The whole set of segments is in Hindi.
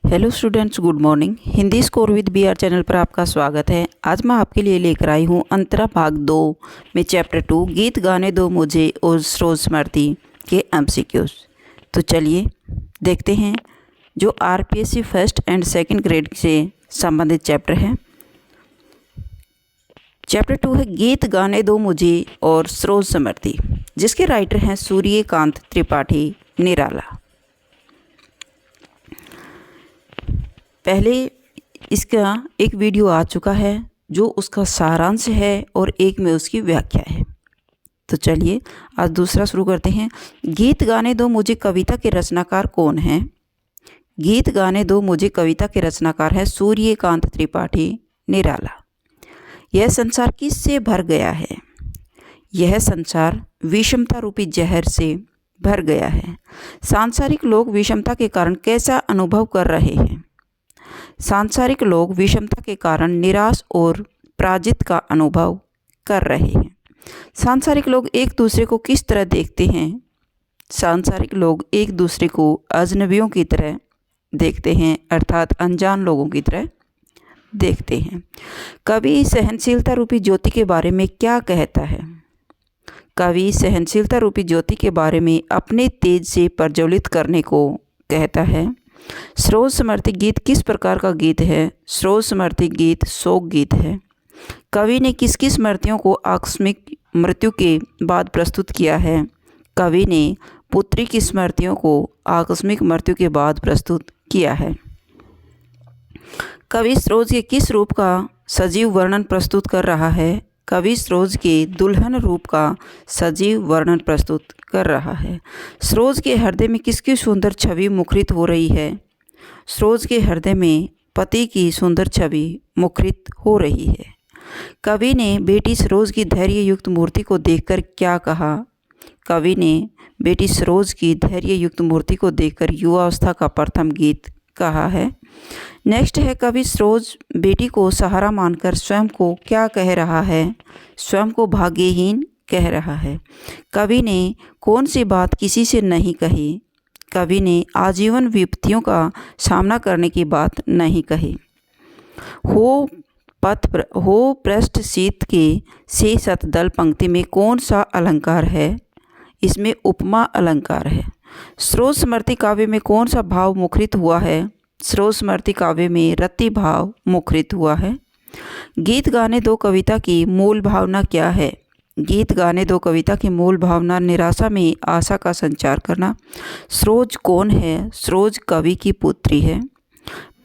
Hello students, good morning. Hindi score with BR channel पर आपका स्वागत है। आज मैं आपके लिए लेकर आई हूँ अंतरा भाग 2 में चैप्टर 2 गीत गाने दो मुझे और सरोज स्मृति के MCQs। तो चलिए देखते हैं जो RPSC first and second grade से संबंधित चैप्टर है। चैप्टर 2 है गीत गाने दो मुझे और सरोज स्मृति, जिसके राइटर हैं सूर्यकांत त्रिपाठी निराला। पहले इसका एक वीडियो आ चुका है जो उसका सारांश है और एक में उसकी व्याख्या है। तो चलिए आज दूसरा शुरू करते हैं। गीत गाने दो मुझे कविता के रचनाकार कौन हैं? गीत गाने दो मुझे कविता के रचनाकार है सूर्यकांत त्रिपाठी निराला। यह संसार किससे भर गया है? यह संसार विषमता रूपी जहर से भर गया है। सांसारिक लोग विषमता के कारण कैसा अनुभव कर रहे हैं? सांसारिक लोग विषमता के कारण निराश और पराजित का अनुभव कर रहे हैं। सांसारिक लोग एक दूसरे को किस तरह देखते हैं? सांसारिक लोग एक दूसरे को अजनबियों की तरह देखते हैं, अर्थात अनजान लोगों की तरह देखते हैं। कवि सहनशीलता रूपी ज्योति के बारे में क्या कहता है? कवि सहनशीलता रूपी ज्योति के बारे में अपने तेज से प्रज्वलित करने को कहता है। सरोज स्मृति गीत किस प्रकार का गीत है? सरोज स्मृति गीत शोक गीत है। कवि ने किस किस स्मृतियों को आकस्मिक मृत्यु के बाद प्रस्तुत किया है? कवि ने पुत्री की स्मृतियों को आकस्मिक मृत्यु के बाद प्रस्तुत किया है। कवि सरोज के किस रूप का सजीव वर्णन प्रस्तुत कर रहा है? कवि सरोज के दुल्हन रूप का सजीव वर्णन प्रस्तुत कर रहा है। सरोज के हृदय में किसकी सुंदर छवि मुखरित हो रही है? सरोज के हृदय में पति की सुंदर छवि मुखरित हो रही है। कवि ने बेटी सरोज की धैर्य युक्त मूर्ति को देखकर क्या कहा? कवि ने बेटी सरोज की धैर्य युक्त मूर्ति को देखकर युवावस्था का प्रथम गीत कहा है। नेक्स्ट है कवि सरोज बेटी को सहारा मानकर स्वयं को क्या कह रहा है? स्वयं को भाग्यहीन कह रहा है। कवि ने कौन सी बात किसी से नहीं कही? कवि ने आजीवन विपत्तियों का सामना करने की बात नहीं कही। हो पृष्ठ शीत के से शतदल पंक्ति में कौन सा अलंकार है? इसमें उपमा अलंकार है। सरोज स्मृति काव्य में कौन सा भाव मुखरित हुआ है? सरोज स्मृति काव्य में रति भाव मुखरित हुआ है। गीत गाने दो कविता की मूल भावना क्या है? गीत गाने दो कविता की मूल भावना निराशा में आशा का संचार करना। सरोज कौन है? सरोज कवि की पुत्री है।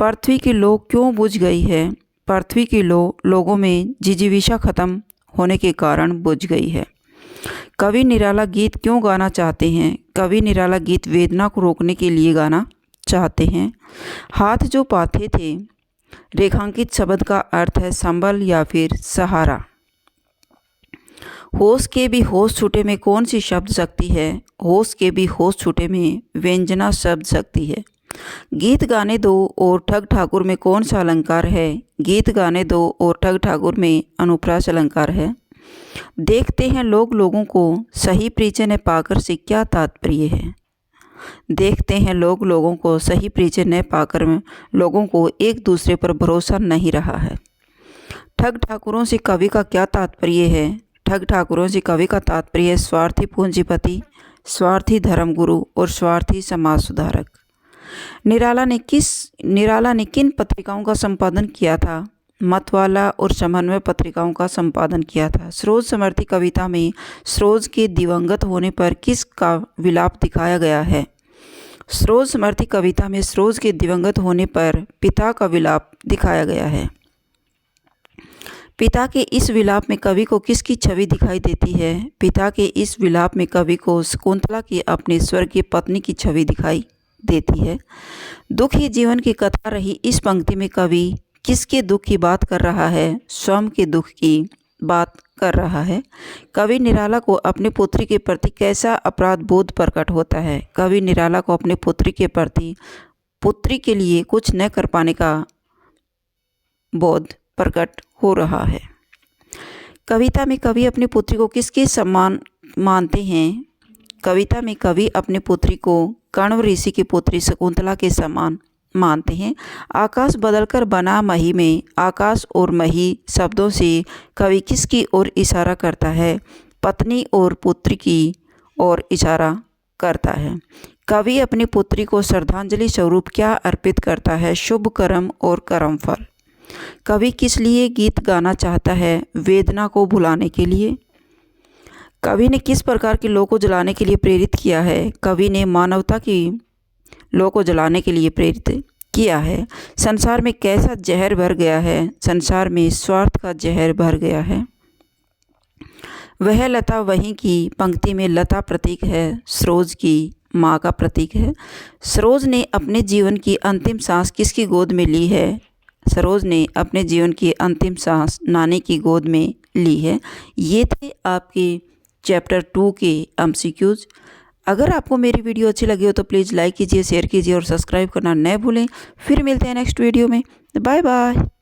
पृथ्वी की लौ क्यों बुझ गई है? पृथ्वी की लौ लोगों में जिजीविषा खत्म होने के कारण बुझ गई है। कवि निराला गीत क्यों गाना चाहते हैं? कवि निराला गीत वेदना को रोकने के लिए गाना चाहते हैं। हाथ जो पाथे थे रेखांकित शब्द का अर्थ है संबल या फिर सहारा। होश के भी होश छूटे में कौन सी शब्द शक्ति है? होश के भी होश छूटे में व्यंजना शब्द शक्ति है। गीत गाने दो और ठग ठाकुर में कौन सा अलंकार है? गीत गाने दो और ठग ठाकुर में अनुप्रास अलंकार है। देखते हैं लोग लोगों को सही परिचय न पाकर से क्या तात्पर्य है? देखते हैं लोग लोगों को सही परिचय न पाकर लोगों को एक दूसरे पर भरोसा नहीं रहा है। ठग ठाकुरों से कवि का क्या तात्पर्य है? ठग ठाकुरों से कवि का तात्पर्य है स्वार्थी पूंजीपति, स्वार्थी धर्मगुरु और स्वार्थी समाज सुधारक। निराला ने किन पत्रिकाओं का संपादन किया था? मतवाला और समन्वय पत्रिकाओं का संपादन किया था। सरोज स्मृति कविता में सरोज के दिवंगत होने पर किसका विलाप दिखाया गया है? सरोज स्मृति कविता में सरोज के दिवंगत होने पर पिता का विलाप दिखाया गया है। पिता के इस विलाप में कवि को किसकी छवि दिखाई देती है? पिता के इस विलाप में कवि को शकुंतला की अपनी स्वर्गीय पत्नी की छवि दिखाई देती है। दुख ही जीवन की कथा रही इस पंक्ति में कवि किसके दुख की बात कर रहा है? स्वयं के दुख की बात कर रहा है। कवि निराला को अपनी पुत्री के प्रति कैसा अपराध बोध प्रकट होता है? कवि निराला को अपनी पुत्री के प्रति पुत्री के लिए कुछ न कर पाने का बोध प्रकट हो रहा है। कविता में कवि अपनी पुत्री को किसके समान मानते हैं? कविता में कवि अपनी पुत्री को कण्व ऋषि की पुत्री शकुंतला के समान मानते हैं। आकाश बदलकर बना मही में आकाश और मही शब्दों से कवि किसकी ओर इशारा करता है? पत्नी और पुत्र की ओर इशारा करता है। कवि अपनी पुत्री को श्रद्धांजलि स्वरूप क्या अर्पित करता है? शुभ कर्म और कर्मफल। कवि किस लिए गीत गाना चाहता है? वेदना को भुलाने के लिए। कवि ने किस प्रकार के लौ को जलाने के लिए प्रेरित किया है? कवि ने मानवता की लौ को जलाने के लिए प्रेरित किया है। संसार में कैसा जहर भर गया है? संसार में स्वार्थ का जहर भर गया है। वह लता वहीं की पंक्ति में लता प्रतीक है, सरोज की माँ का प्रतीक है। सरोज ने अपने जीवन की अंतिम सांस किसकी गोद में ली है? सरोज ने अपने जीवन की अंतिम सांस नानी की गोद में ली है। ये थे आपके चैप्टर 2 के MCQs। अगर आपको मेरी वीडियो अच्छी लगी हो तो प्लीज़ लाइक कीजिए, शेयर कीजिए और सब्सक्राइब करना न भूलें। फिर मिलते हैं नेक्स्ट वीडियो में। Bye bye.